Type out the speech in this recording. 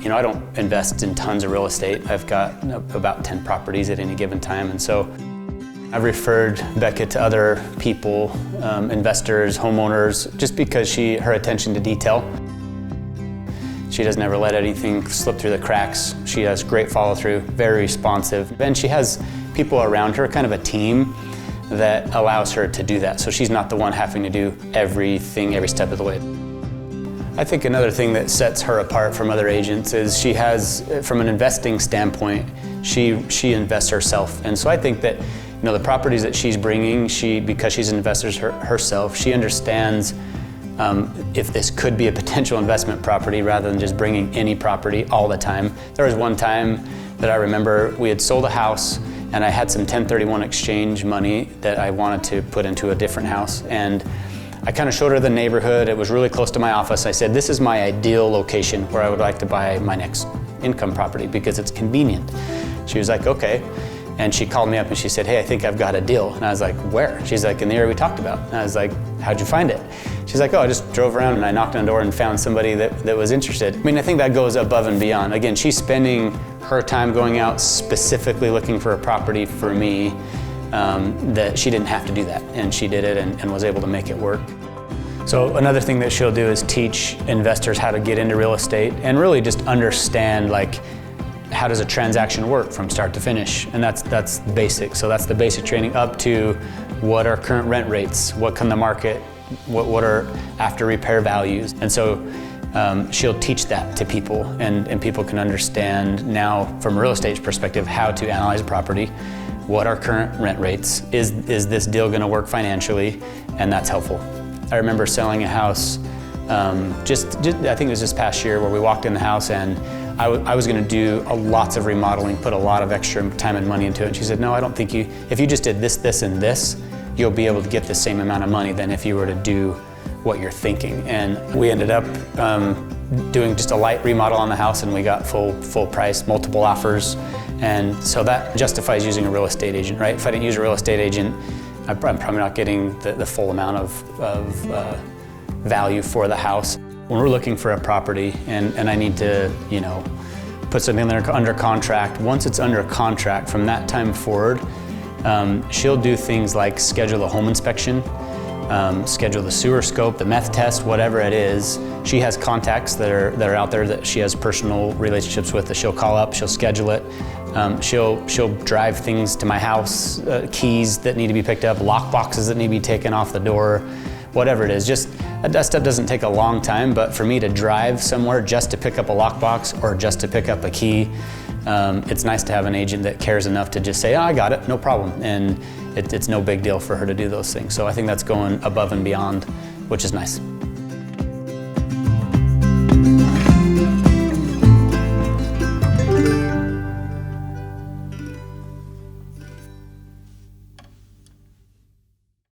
I don't invest in tons of real estate. I've got about 10 properties at any given time, and so I've referred Becca to other people, investors, homeowners, just because her attention to detail. She doesn't ever let anything slip through the cracks. She has great follow-through, very responsive, and she has people around her, kind of a team, that allows her to do that. So she's not the one having to do everything every step of the way. I think another thing that sets her apart from other agents is she has, from an investing standpoint, she invests herself. And so I think that the properties that she's bringing, because she's an investor herself, she understands if this could be a potential investment property rather than just bringing any property all the time. There was one time that I remember we had sold a house and I had some 1031 exchange money that I wanted to put into a different house, and I kind of showed her the neighborhood. It was really close to my office. I said, this is my ideal location where I would like to buy my next income property because it's convenient. She was like, okay. And she called me up and she said, hey, I think I've got a deal. And I was like, where? She's like, in the area we talked about. And I was like, how'd you find it? She's like, oh, I just drove around and I knocked on the door and found somebody that was interested. I mean, I think that goes above and beyond. Again, she's spending her time going out specifically looking for a property for me, that she didn't have to do that. And she did it and was able to make it work. So another thing that she'll do is teach investors how to get into real estate and really just understand, like, how does a transaction work from start to finish? And that's basic. So that's the basic training, up to what are current rent rates, what can the market, what are after repair values. And so she'll teach that to people, and people can understand now from a real estate perspective how to analyze a property, what are current rent rates, is this deal gonna work financially, and that's helpful. I remember selling a house, just I think it was this past year, where we walked in the house and I was going to do lots of remodeling, put a lot of extra time and money into it. And she said, no, I don't think if you just did this, this, and this, you'll be able to get the same amount of money than if you were to do what you're thinking. And we ended up doing just a light remodel on the house, and we got full price, multiple offers. And so that justifies using a real estate agent, right? If I didn't use a real estate agent, I'm probably not getting the full amount of value for the house. When we're looking for a property and I need to, put something there under contract, once it's under contract, from that time forward, she'll do things like schedule a home inspection, schedule the sewer scope, the meth test, whatever it is. She has contacts that are out there that she has personal relationships with that she'll call up, she'll schedule it. She'll drive things to my house, keys that need to be picked up, lock boxes that need to be taken off the door, whatever it is. Just that stuff doesn't take a long time, but for me to drive somewhere just to pick up a lockbox or just to pick up a key, it's nice to have an agent that cares enough to just say, oh, I got it, no problem. And it's no big deal for her to do those things. So I think that's going above and beyond, which is nice.